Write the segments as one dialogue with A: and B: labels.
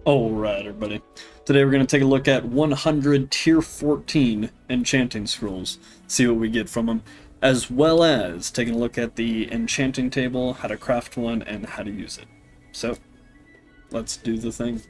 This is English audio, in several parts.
A: Alright, everybody. Today we're going to take a look at 100 Tier 14 Enchanting Scrolls, see what we get from them, as well as taking a look at the enchanting table, how to craft one, and how to use it. So, let's do the thing.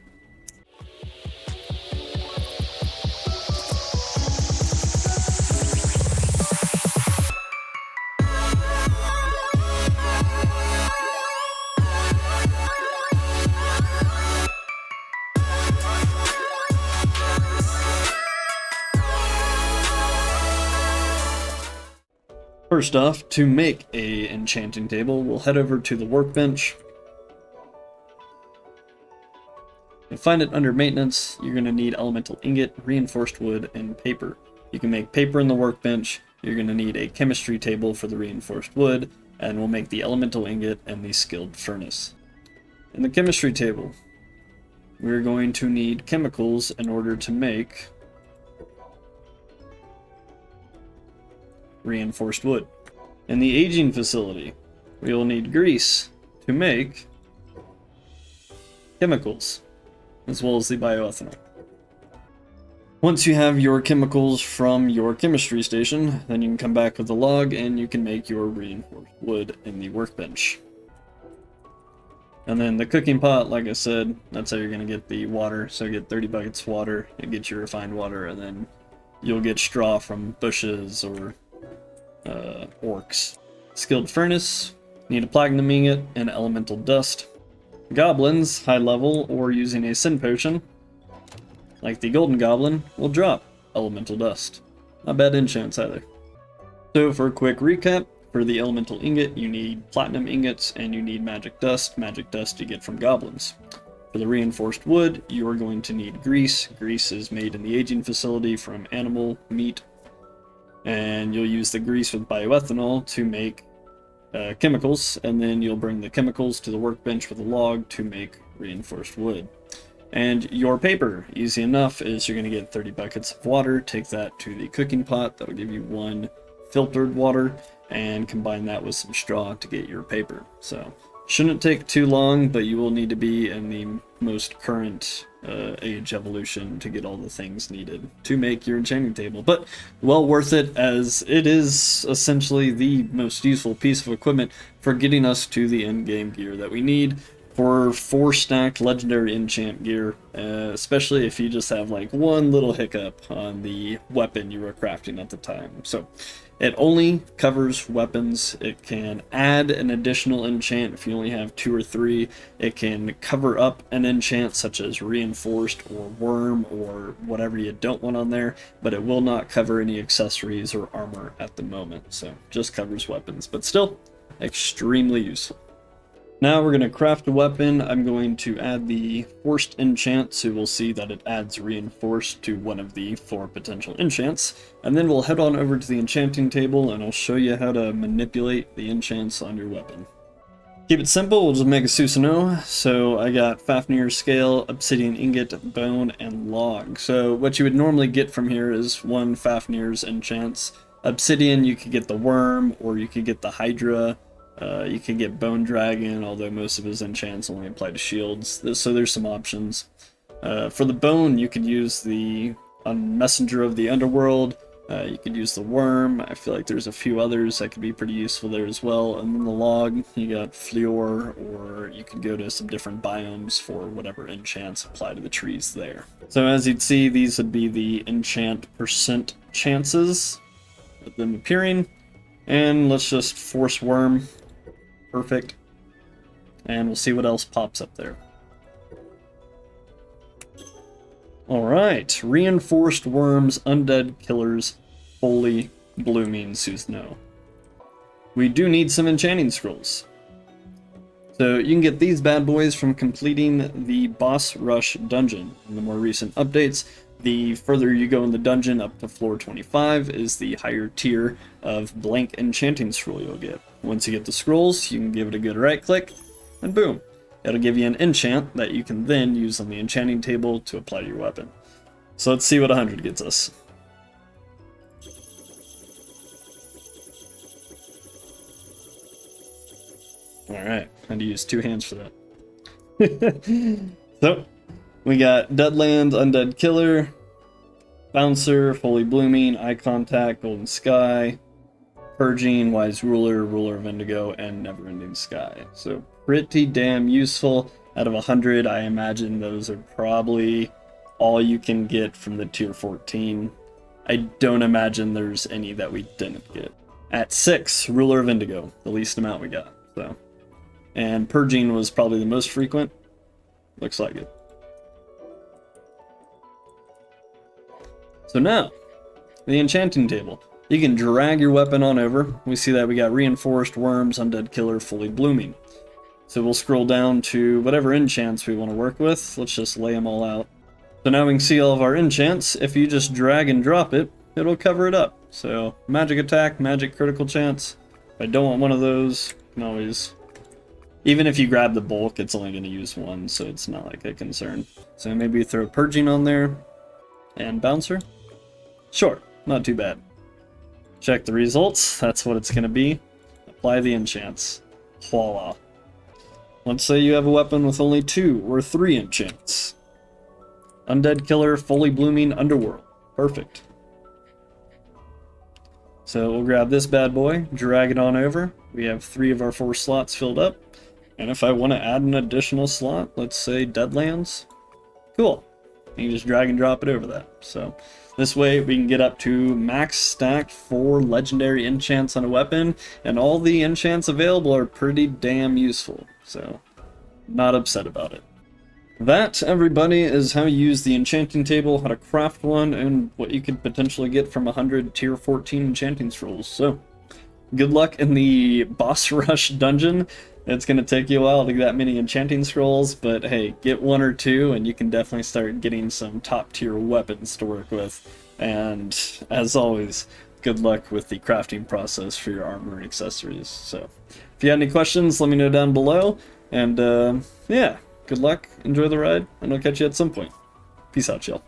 A: First off, to make a enchanting table, we'll head over to the workbench. You'll find it under maintenance. You're going to need elemental ingot, reinforced wood, and paper. You can make paper in the workbench. You're going to need a chemistry table for the reinforced wood, and we'll make the elemental ingot and the skilled furnace. In the chemistry table, we're going to need chemicals in order to make reinforced wood. In the aging facility, we will need grease to make chemicals, as well as the bioethanol. Once you have your chemicals from your chemistry station, then you can come back with a log and you can make your reinforced wood in the workbench. And then the cooking pot, like I said, that's how you're going to get the water. So get 30 buckets of water, you get your refined water, and then you'll get straw from bushes or orcs. Skilled furnace, need a platinum ingot and elemental dust. Goblins, high level, or using a sin potion, like the golden goblin, will drop elemental dust. Not bad enchants either. So for a quick recap, for the elemental ingot you need platinum ingots and you need magic dust. Magic dust you get from goblins. For the reinforced wood, you are going to need grease. Grease is made in the aging facility from animal meat. And you'll use the grease with bioethanol to make chemicals, and then you'll bring the chemicals to the workbench with a log to make reinforced wood. And your paper, easy enough, is you're going to get 30 buckets of water, take that to the cooking pot, that'll give you 1 filtered water, and combine that with some straw to get your paper. So, shouldn't take too long, but you will need to be in the most current age evolution to get all the things needed to make your enchanting table. But well worth it, as it is essentially the most useful piece of equipment for getting us to the end game gear that we need for 4 stacked legendary enchant gear, especially if you just have like one little hiccup on the weapon you were crafting at the time. So it only covers weapons. It can add an additional enchant if you only have 2 or 3. It can cover up an enchant such as reinforced or worm or whatever you don't want on there, but it will not cover any accessories or armor at the moment. So just covers weapons, but still extremely useful. Now we're going to craft a weapon. I'm going to add the forced enchant, so we'll see that it adds reinforced to one of the 4 potential enchants. And then we'll head on over to the enchanting table and I'll show you how to manipulate the enchants on your weapon. Keep it simple, we'll just make a Susanoo. So I got Fafnir scale, obsidian ingot, bone, and log. So what you would normally get from here is 1 Fafnir's enchants. Obsidian, you could get the worm, or you could get the hydra. You can get Bone Dragon, although most of his enchants only apply to shields, so there's some options. For the bone, you could use the Messenger of the Underworld, you could use the Worm. I feel like there's a few others that could be pretty useful there as well. And then the log, you got Fleor, or you could go to some different biomes for whatever enchants apply to the trees there. So as you'd see, these would be the enchant percent chances of them appearing. And let's just force Worm. Perfect. And we'll see what else pops up there. Alright, reinforced worms, undead killers, fully blooming Susanoo. We do need some enchanting scrolls. So you can get these bad boys from completing the boss rush dungeon. In the more recent updates, the further you go in the dungeon up to floor 25 is the higher tier of blank enchanting scroll you'll get. Once you get the scrolls, you can give it a good right click, and boom, it'll give you an enchant that you can then use on the enchanting table to apply to your weapon. So let's see what 100 gets us. Alright, I had to use 2 hands for that. So, We got Deadlands, Undead Killer, Bouncer, Fully Blooming, Eye Contact, Golden Sky, Purging, Wise Ruler, Ruler of Indigo, and Neverending Sky. So pretty damn useful. Out of 100, I imagine those are probably all you can get from the tier 14. I don't imagine there's any that we didn't get. At 6, Ruler of Indigo, the least amount we got. So, and Purging was probably the most frequent. Looks like it. So now, the enchanting table. You can drag your weapon on over. We see that we got Reinforced, Worms, Undead Killer, Fully Blooming. So we'll scroll down to whatever enchants we want to work with. Let's just lay them all out. So now we can see all of our enchants. If you just drag and drop it, it'll cover it up. So magic attack, magic critical chance. If I don't want one of those, you can always... Even if you grab the bulk, it's only going to use one, so it's not like a concern. So maybe throw Purging on there. And Bouncer. Sure, not too bad. Check the results, that's what it's going to be. Apply the enchants. Voila. Let's say you have a weapon with only 2 or 3 enchants. Undead Killer, Fully Blooming, Underworld. Perfect. So we'll grab this bad boy, drag it on over. We have 3 of our 4 slots filled up. And if I want to add an additional slot, let's say Deadlands, cool. You can just drag and drop it over that. So this way we can get up to max stacked 4 legendary enchants on a weapon, and all the enchants available are pretty damn useful. So not upset about it. That, everybody, is how you use the enchanting table, how to craft one, and what you could potentially get from 100 tier 14 enchanting scrolls. So good luck in the boss rush dungeon. It's going to take you a while to get that many enchanting scrolls, but hey, get 1 or 2 and you can definitely start getting some top tier weapons to work with. And as always, good luck with the crafting process for your armor and accessories. So if you have any questions, let me know down below. And yeah, good luck, enjoy the ride, and I'll catch you at some point. Peace out, y'all.